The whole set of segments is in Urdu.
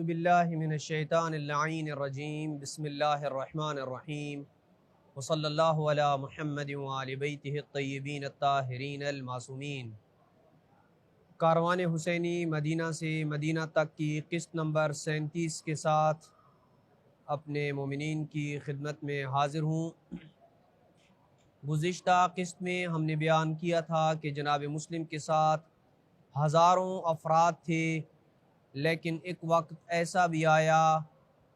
باللہ من الشیطان اللعین الرجیم بسم اللہ الرحمن الرحیم وصلی اللہ علی محمد وآل بیتہ الطیبین الطاہرین المعصومین۔ کاروان حسینی مدینہ سے مدینہ تک کی قسط نمبر 37 کے ساتھ اپنے مومنین کی خدمت میں حاضر ہوں۔ گزشتہ قسط میں ہم نے بیان کیا تھا کہ جناب مسلم کے ساتھ ہزاروں افراد تھے، لیکن ایک وقت ایسا بھی آیا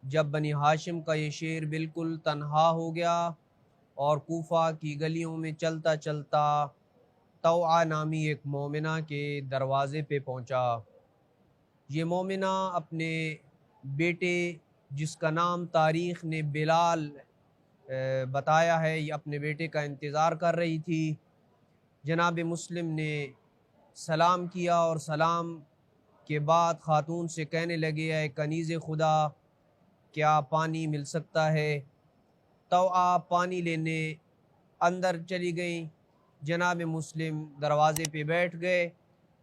جب بنی ہاشم کا یہ شیر بالکل تنہا ہو گیا اور کوفہ کی گلیوں میں چلتا چلتا طوعہ نامی ایک مومنہ کے دروازے پہ پہنچا۔ یہ مومنہ اپنے بیٹے جس کا نام تاریخ نے بلال بتایا ہے، یہ اپنے بیٹے کا انتظار کر رہی تھی۔ جناب مسلم نے سلام کیا اور سلام کے بعد خاتون سے کہنے لگے، اے کنیز خدا، کیا پانی مل سکتا ہے؟ طوعہ پانی لینے اندر چلی گئیں۔ جناب مسلم دروازے پہ بیٹھ گئے۔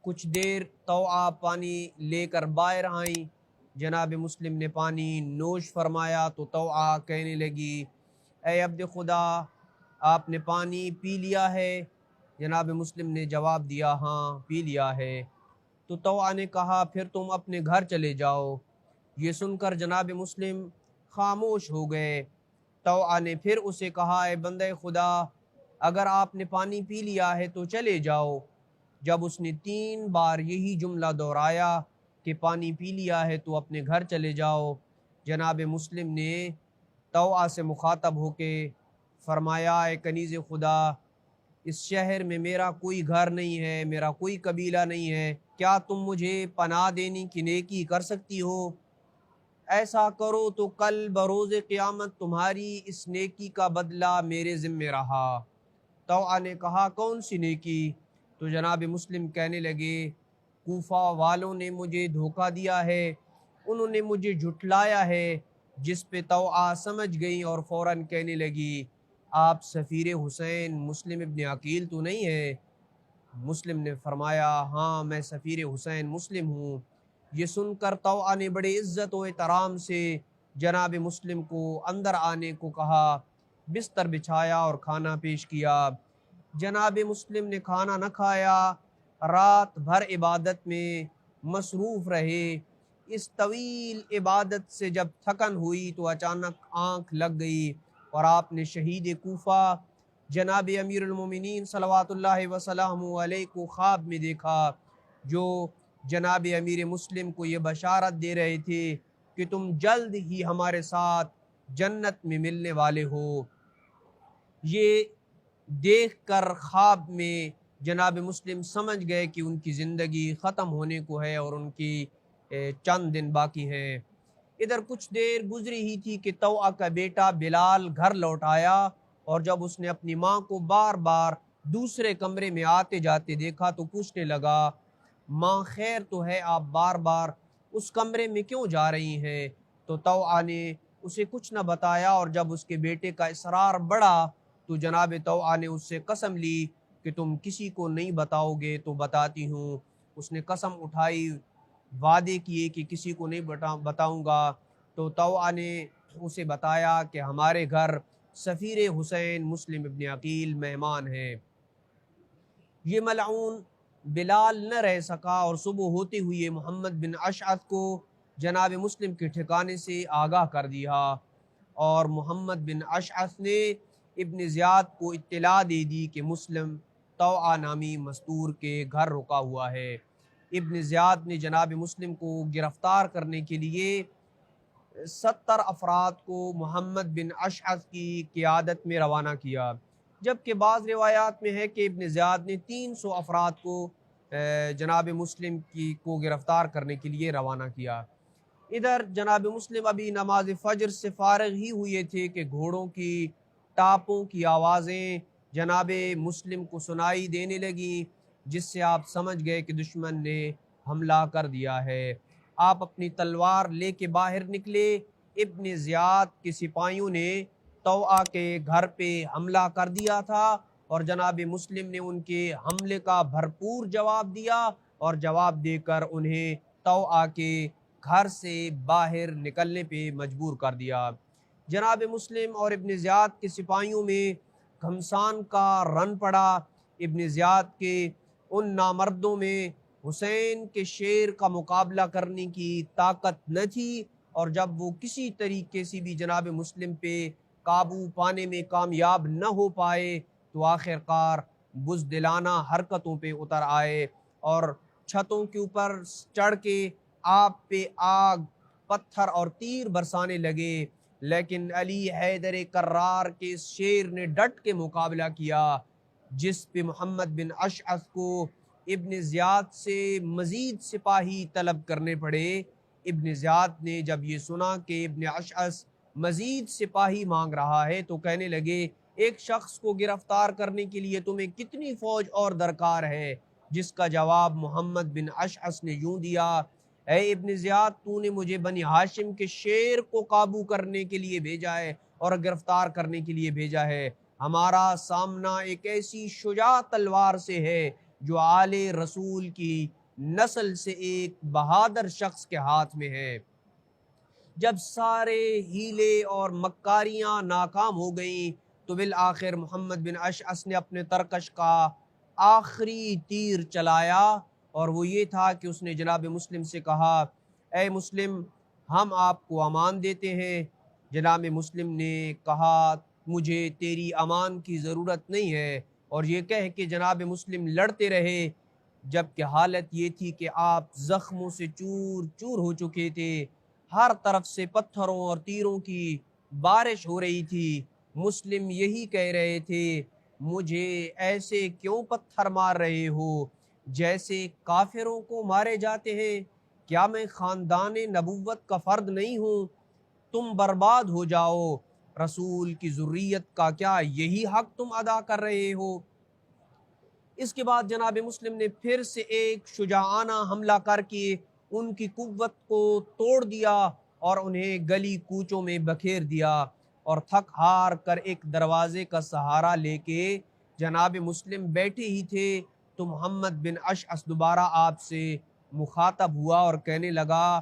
کچھ دیر طوعہ پانی لے کر باہر آئیں۔ جناب مسلم نے پانی نوش فرمایا تو طوعہ کہنے لگی، اے عبد خدا، آپ نے پانی پی لیا ہے؟ جناب مسلم نے جواب دیا، ہاں پی لیا ہے۔ تو طوعہ نے کہا، پھر تم اپنے گھر چلے جاؤ۔ یہ سن کر جناب مسلم خاموش ہو گئے۔ طوعہ نے پھر اسے کہا، اے بندہ خدا، اگر آپ نے پانی پی لیا ہے تو چلے جاؤ۔ جب اس نے 3 بار یہی جملہ دہرایا کہ پانی پی لیا ہے تو اپنے گھر چلے جاؤ، جناب مسلم نے طوعہ سے مخاطب ہو کے فرمایا، اے کنیز خدا، اس شہر میں میرا کوئی گھر نہیں ہے، میرا کوئی قبیلہ نہیں ہے، کیا تم مجھے پناہ دینے کی نیکی کر سکتی ہو؟ ایسا کرو تو کل بروز قیامت تمہاری اس نیکی کا بدلہ میرے ذمہ رہا۔ طوعہ نے کہا، کون سی نیکی؟ تو جناب مسلم کہنے لگے، کوفہ والوں نے مجھے دھوکہ دیا ہے، انہوں نے مجھے جھٹلایا ہے۔ جس پہ طوعہ سمجھ گئی اور فوراً کہنے لگی، آپ سفیر حسین مسلم ابن عقیل تو نہیں ہے؟ مسلم نے فرمایا، ہاں میں سفیر حسین مسلم ہوں۔ یہ سن کر طوعہ نے بڑے عزت و احترام سے جناب مسلم کو اندر آنے کو کہا، بستر بچھایا اور کھانا پیش کیا۔ جناب مسلم نے کھانا نہ کھایا، رات بھر عبادت میں مصروف رہے۔ اس طویل عبادت سے جب تھکن ہوئی تو اچانک آنکھ لگ گئی اور آپ نے شہید کوفہ جناب امیر المومنین صلوات اللہ وسلامہ علیہ کو خواب میں دیکھا، جو جناب امیر مسلم کو یہ بشارت دے رہے تھے کہ تم جلد ہی ہمارے ساتھ جنت میں ملنے والے ہو۔ یہ دیکھ کر خواب میں جناب مسلم سمجھ گئے کہ ان کی زندگی ختم ہونے کو ہے اور ان کی چند دن باقی ہیں۔ ادھر کچھ دیر گزری ہی تھی کہ طوعہ کا بیٹا بلال گھر لوٹ آیا، اور جب اس نے اپنی ماں کو بار بار دوسرے کمرے میں آتے جاتے دیکھا تو پوچھنے لگا، ماں خیر تو ہے، آپ بار بار اس کمرے میں کیوں جا رہی ہیں؟ تو طوعہ نے اسے کچھ نہ بتایا، اور جب اس کے بیٹے کا اصرار بڑھا تو جناب طوعہ نے اس سے قسم لی کہ تم کسی کو نہیں بتاؤ گے تو بتاتی ہوں۔ اس نے قسم اٹھائی، وعدے کیے کہ کسی کو نہیں بتاؤں گا۔ تو طوعہ نے اسے بتایا کہ ہمارے گھر سفیر حسین مسلم ابن عقیل مہمان ہیں۔ یہ ملعون بلال نہ رہ سکا اور صبح ہوتے ہوئے محمد بن اشعث کو جناب مسلم کے ٹھکانے سے آگاہ کر دیا، اور محمد بن اشعث نے ابن زیاد کو اطلاع دے دی کہ مسلم طوعہ نامی مستور کے گھر رکا ہوا ہے۔ ابن زیاد نے جناب مسلم کو گرفتار کرنے کے لیے 70 افراد کو محمد بن اشعث کی قیادت میں روانہ کیا، جبکہ بعض روایات میں ہے کہ ابن زیاد نے 300 افراد کو جناب مسلم کو گرفتار کرنے کے لیے روانہ کیا۔ ادھر جناب مسلم ابھی نماز فجر سے فارغ ہی ہوئے تھے کہ گھوڑوں کی ٹاپوں کی آوازیں جناب مسلم کو سنائی دینے لگیں، جس سے آپ سمجھ گئے کہ دشمن نے حملہ کر دیا ہے۔ آپ اپنی تلوار لے کے باہر نکلے۔ ابن زیاد کے سپاہیوں نے طوعہ کے گھر پہ حملہ کر دیا تھا، اور جناب مسلم نے ان کے حملے کا بھرپور جواب دیا، اور جواب دے کر انہیں طوعہ کے گھر سے باہر نکلنے پہ مجبور کر دیا۔ جناب مسلم اور ابن زیاد کے سپاہیوں میں گھمسان کا رن پڑا۔ ابن زیاد کے ان نامردوں میں حسین کے شیر کا مقابلہ کرنے کی طاقت نہ تھی، اور جب وہ کسی طریقے سے بھی جناب مسلم پہ قابو پانے میں کامیاب نہ ہو پائے تو آخر کار بزدلانہ حرکتوں پہ اتر آئے اور چھتوں کے اوپر چڑھ کے آپ پہ آگ، پتھر اور تیر برسانے لگے، لیکن علی حیدر کرار کے اس شیر نے ڈٹ کے مقابلہ کیا، جس پہ محمد بن اشعث کو ابن زیاد سے مزید سپاہی طلب کرنے پڑے۔ ابن زیاد نے جب یہ سنا کہ ابن اشعث مزید سپاہی مانگ رہا ہے تو کہنے لگے، ایک شخص کو گرفتار کرنے کے لیے تمہیں کتنی فوج اور درکار ہے؟ جس کا جواب محمد بن اشعث نے یوں دیا، اے ابن زیاد، تو نے مجھے بنی ہاشم کے شیر کو قابو کرنے کے لیے بھیجا ہے اور گرفتار کرنے کے لیے بھیجا ہے۔ ہمارا سامنا ایک ایسی شجاع تلوار سے ہے جو آل رسول کی نسل سے ایک بہادر شخص کے ہاتھ میں ہے۔ جب سارے ہیلے اور مکاریاں ناکام ہو گئیں تو بالآخر محمد بن اشعث نے اپنے ترکش کا آخری تیر چلایا، اور وہ یہ تھا کہ اس نے جناب مسلم سے کہا، اے مسلم، ہم آپ کو امان دیتے ہیں۔ جناب مسلم نے کہا، مجھے تیری امان کی ضرورت نہیں ہے، اور یہ کہہ کہ جناب مسلم لڑتے رہے، جبکہ حالت یہ تھی کہ آپ زخموں سے چور چور ہو چکے تھے، ہر طرف سے پتھروں اور تیروں کی بارش ہو رہی تھی۔ مسلم یہی کہہ رہے تھے، مجھے ایسے کیوں پتھر مار رہے ہو جیسے کافروں کو مارے جاتے ہیں؟ کیا میں خاندان نبوت کا فرد نہیں ہوں؟ تم برباد ہو جاؤ، رسول کی ذریت کا کیا یہی حق تم ادا کر رہے ہو؟ اس کے بعد جناب مسلم نے پھر سے ایک شجاعانہ حملہ کر کے ان کی قوت کو توڑ دیا اور انہیں گلی کوچوں میں بکھیر دیا، اور تھک ہار کر ایک دروازے کا سہارا لے کے جناب مسلم بیٹھے ہی تھے تو محمد بن اشعث دوبارہ آپ سے مخاطب ہوا اور کہنے لگا،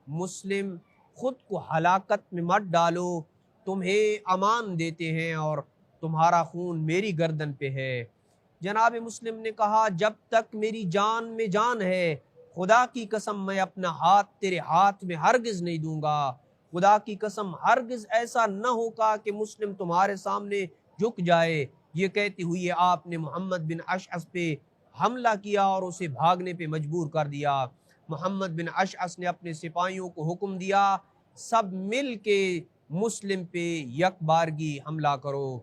مسلم، خود کو ہلاکت میں مت ڈالو، تمہیں امان دیتے ہیں اور تمہارا خون میری گردن پہ ہے۔ جناب مسلم نے کہا، جب تک میری جان میں جان ہے، خدا کی قسم میں اپنا ہاتھ تیرے ہاتھ میں ہرگز نہیں دوں گا۔ خدا کی قسم ہرگز ایسا نہ ہوگا کہ مسلم تمہارے سامنے جھک جائے۔ یہ کہتے ہوئے آپ نے محمد بن اشعث پہ حملہ کیا اور اسے بھاگنے پہ مجبور کر دیا۔ محمد بن اشعث نے اپنے سپاہیوں کو حکم دیا، سب مل کے مسلم پہ یک بارگی حملہ کرو۔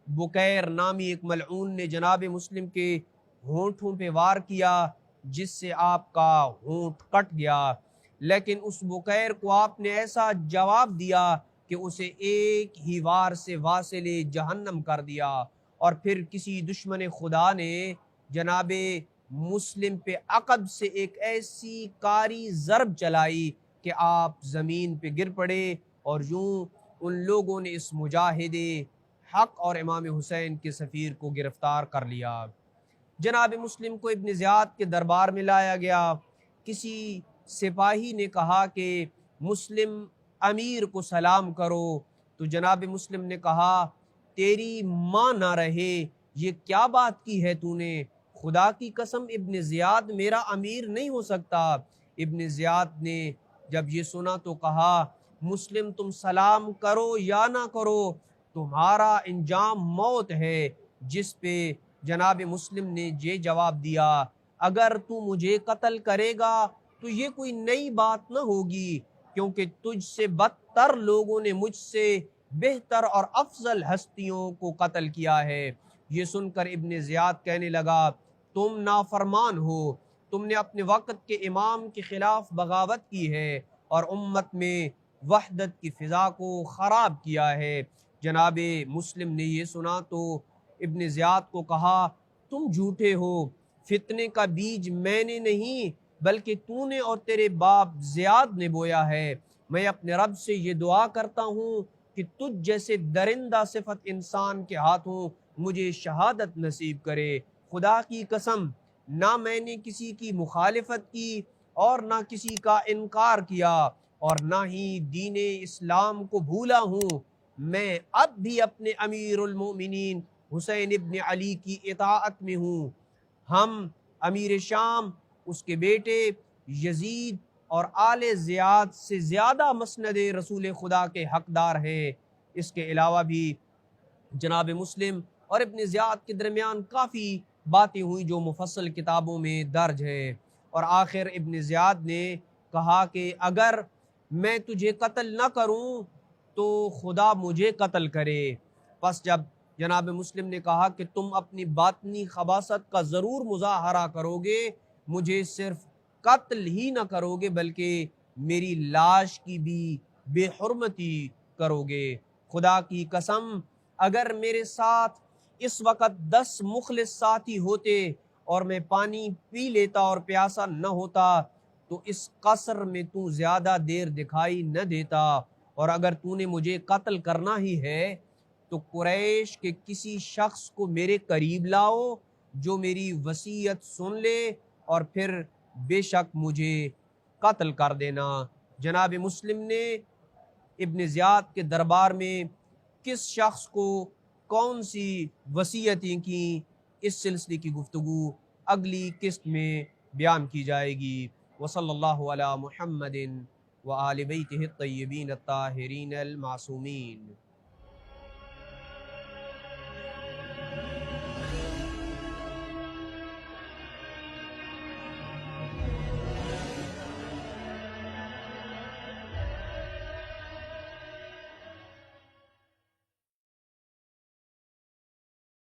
بکیر نامی ایک ملعون نے جناب مسلم کے ہونٹوں پہ وار کیا، جس سے آپ کا ہونٹ کٹ گیا، لیکن اس بکیر کو آپ نے ایسا جواب دیا کہ اسے ایک ہی وار سے واصل جہنم کر دیا، اور پھر کسی دشمن خدا نے جناب مسلم پہ عقب سے ایک ایسی کاری ضرب چلائی کہ آپ زمین پہ گر پڑے، اور یوں ان لوگوں نے اس مجاہد حق اور امام حسین کے سفیر کو گرفتار کر لیا۔ جناب مسلم کو ابن زیاد کے دربار میں لایا گیا۔ کسی سپاہی نے کہا کہ مسلم امیر کو سلام کرو، تو جناب مسلم نے کہا، تیری ماں نہ رہے، یہ کیا بات کی ہے تو نے؟ خدا کی قسم ابن زیاد میرا امیر نہیں ہو سکتا۔ ابن زیاد نے جب یہ سنا تو کہا، مسلم، تم سلام کرو یا نہ کرو، تمہارا انجام موت ہے۔ جس پہ جناب مسلم نے یہ جواب دیا، اگر تو مجھے قتل کرے گا تو یہ کوئی نئی بات نہ ہوگی، کیونکہ تجھ سے بدتر لوگوں نے مجھ سے بہتر اور افضل ہستیوں کو قتل کیا ہے۔ یہ سن کر ابن زیاد کہنے لگا، تم نافرمان ہو، تم نے اپنے وقت کے امام کے خلاف بغاوت کی ہے اور امت میں وحدت کی فضا کو خراب کیا ہے۔ جناب مسلم نے یہ سنا تو ابن زیاد کو کہا، تم جھوٹے ہو، فتنے کا بیج میں نے نہیں بلکہ تو نے اور تیرے باپ زیاد نے بویا ہے۔ میں اپنے رب سے یہ دعا کرتا ہوں کہ تجھ جیسے درندہ صفت انسان کے ہاتھوں مجھے شہادت نصیب کرے۔ خدا کی قسم، نہ میں نے کسی کی مخالفت کی اور نہ کسی کا انکار کیا اور نہ ہی دین اسلام کو بھولا ہوں۔ میں اب بھی اپنے امیر المومنین حسین ابن علی کی اطاعت میں ہوں۔ ہم امیر شام، اس کے بیٹے یزید اور آل زیاد سے زیادہ مسند رسول خدا کے حقدار ہیں۔ اس کے علاوہ بھی جناب مسلم اور ابن زیاد کے درمیان کافی باتیں ہوئیں جو مفصل کتابوں میں درج ہے۔ اور آخر ابن زیاد نے کہا کہ اگر میں تجھے قتل نہ کروں تو خدا مجھے قتل کرے۔ پس جب جناب مسلم نے کہا کہ تم اپنی باطنی خباثت کا ضرور مظاہرہ کرو گے، مجھے صرف قتل ہی نہ کرو گے بلکہ میری لاش کی بھی بے حرمتی کرو گے، خدا کی قسم اگر میرے ساتھ اس وقت 10 مخلص ساتھی ہوتے اور میں پانی پی لیتا اور پیاسا نہ ہوتا تو اس قصر میں تو زیادہ دیر دکھائی نہ دیتا، اور اگر تو نے مجھے قتل کرنا ہی ہے تو قریش کے کسی شخص کو میرے قریب لاؤ جو میری وصیت سن لے اور پھر بے شک مجھے قتل کر دینا۔ جناب مسلم نے ابن زیاد کے دربار میں کس شخص کو کون سی وصیتیں کی، اس سلسلے کی گفتگو اگلی قسط میں بیان کی جائے گی۔ وصلی اللہ علی محمد وآل بیتہ الطیبین الطاہرین المعصومین۔